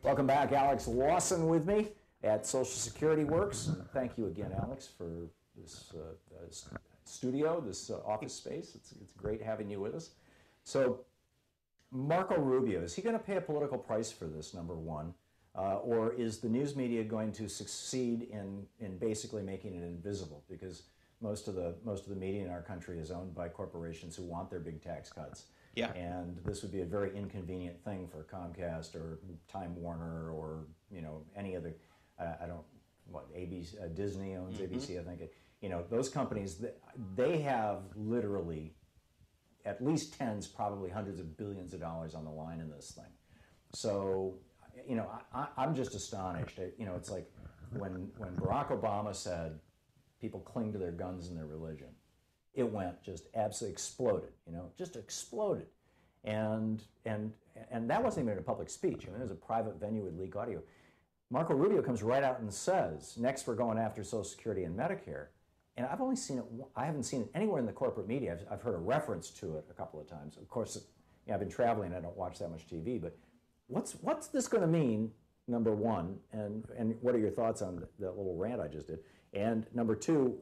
Welcome back. Alex Lawson with me at Social Security Works. Thank you again, Alex, for this studio, this office space. It's great having you with us. So, Marco Rubio, is he going to pay a political price for this, number one? Or is the news media going to succeed in basically making it invisible? Because most of the media in our country is owned by corporations who want their big tax cuts. Yeah. And this would be a very inconvenient thing for Comcast or Time Warner or any other. ABC, Disney owns ABC, I think. Those companies, they have literally at least tens, probably hundreds of billions of dollars on the line in this thing. So, I'm just astonished. It's like when Barack Obama said people cling to their guns and their religion, it went just absolutely exploded, just exploded. And that wasn't even a public speech. It was a private venue with leak audio. Marco Rubio comes right out and says, next we're going after Social Security and Medicare. And I've only seen it, I haven't seen it anywhere in the corporate media. I've heard a reference to it a couple of times. Of course, I've been traveling, I don't watch that much TV, but what's this going to mean, number one, and what are your thoughts on that little rant I just did? And number two,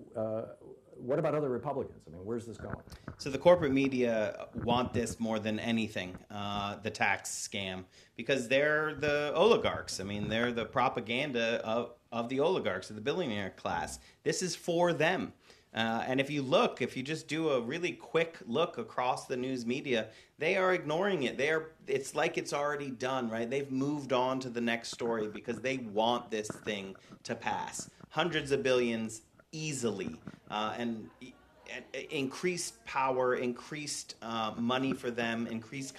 what about other Republicans? I mean, where's this going? So the corporate media want this more than anything, the tax scam, because they're the oligarchs. I mean, they're the propaganda of the oligarchs, of the billionaire class. This is for them. And if you just do a really quick look across the news media, they are ignoring it. It's like it's already done, right? They've moved on to the next story because they want this thing to pass. Hundreds of billions easily, and increased power, increased money for them, increased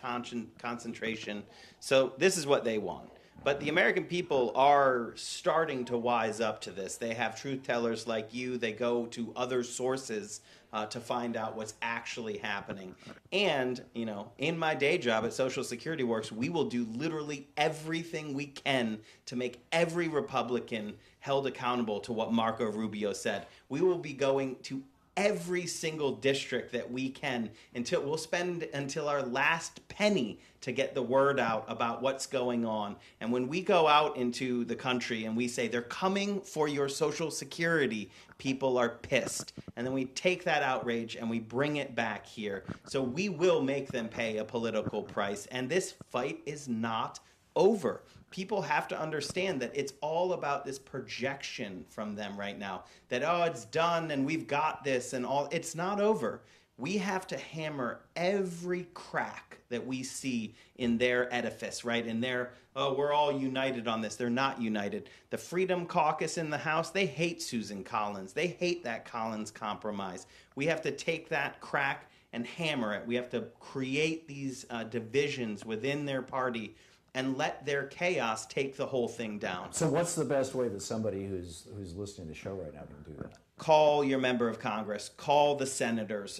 concentration. So this is what they want. But the American people are starting to wise up to this. They have truth tellers like you. They go to other sources to find out what's actually happening. And, in my day job at Social Security Works, we will do literally everything we can to make every Republican held accountable to what Marco Rubio said. We will be going to every single district that we can until our last penny to get the word out about what's going on. And when we go out into the country and we say they're coming for your Social Security, people are pissed. And then we take that outrage and we bring it back here. So we will make them pay a political price. And this fight is not over. People have to understand that it's all about this projection from them right now. That, it's done and we've got this and all. It's not over. We have to hammer every crack that we see in their edifice, right? In their, we're all united on this. They're not united. The Freedom Caucus in the House, they hate Susan Collins. They hate that Collins compromise. We have to take that crack and hammer it. We have to create these divisions within their party and let their chaos take the whole thing down. So what's the best way that somebody who's listening to the show right now can do that? Call your member of Congress. Call the senators.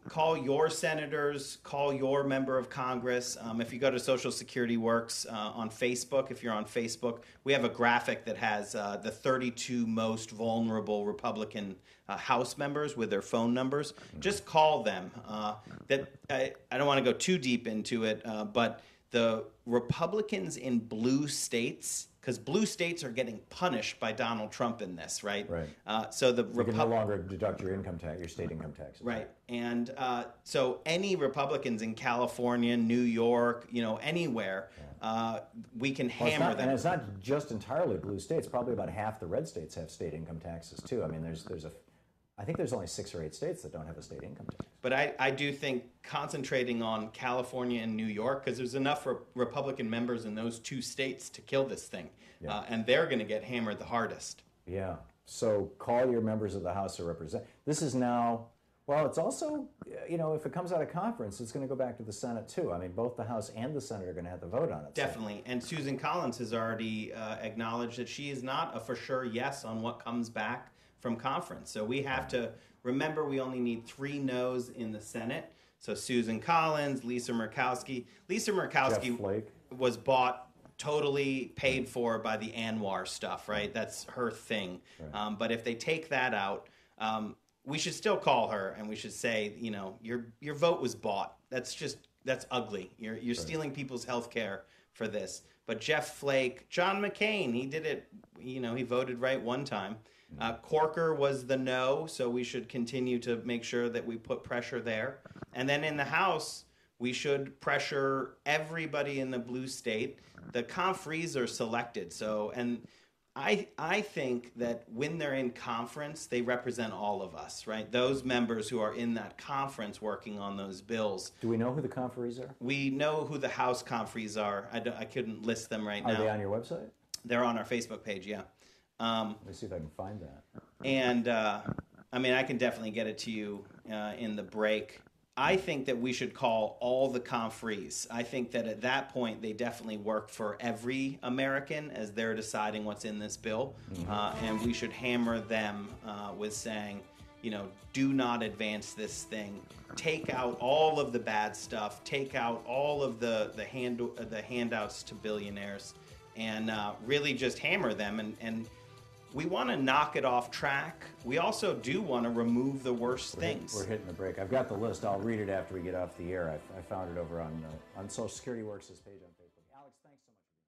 Call your senators. Call your member of Congress. If you go to Social Security Works on Facebook, if you're on Facebook, we have a graphic that has the 32 most vulnerable Republican House members with their phone numbers. Just call them. I don't want to go too deep into it, but the Republicans in blue states, because blue states are getting punished by Donald Trump in this, right? Right. So the you can no longer deduct your income tax, your state income taxes. Right. And so any Republicans in California, New York, anywhere, we can hammer them. And it's not just entirely blue states. Probably about half the red states have state income taxes too. I mean, I think there's only 6 or 8 states that don't have a state income tax. But I do think concentrating on California and New York, because there's enough Republican members in those 2 states to kill this thing. Yeah. And they're going to get hammered the hardest. Yeah. So call your members of the House of Representatives. This is now, well, it's also, if it comes out of conference, it's going to go back to the Senate too. I mean, both the House and the Senate are going to have to vote on it. Definitely. And Susan Collins has already acknowledged that she is not a for sure yes on what comes back from conference. So we have to remember we only need 3 no's in the Senate. So Susan Collins, Lisa Murkowski. Lisa Murkowski was bought, totally paid for by the Anwar stuff, right? That's her thing. Right. But if they take that out, we should still call her and we should say, your vote was bought. That's ugly. You're stealing people's health care for this. But Jeff Flake, John McCain, he did it, he voted right one time. Corker was the no, so we should continue to make sure that we put pressure there. And then in the House, we should pressure everybody in the blue state. The conferees are selected, and I think that when they're in conference, they represent all of us, right? Those members who are in that conference working on those bills. Do we know who the conferees are? We know who the House conferees are. I couldn't list them right now. Are they on your website? They're on our Facebook page, yeah. Let me see if I can find that. And, I can definitely get it to you in the break. I think that we should call all the conferees. I think that at that point, they definitely work for every American as they're deciding what's in this bill. And we should hammer them with saying, do not advance this thing. Take out all of the bad stuff. Take out all of the handouts to billionaires, and really just hammer them. And we want to knock it off track. We also do want to remove the worst things. We're hitting the break. I've got the list. I'll read it after we get off the air. I found it over on Social Security Works' page on Facebook. Alex, thanks so much.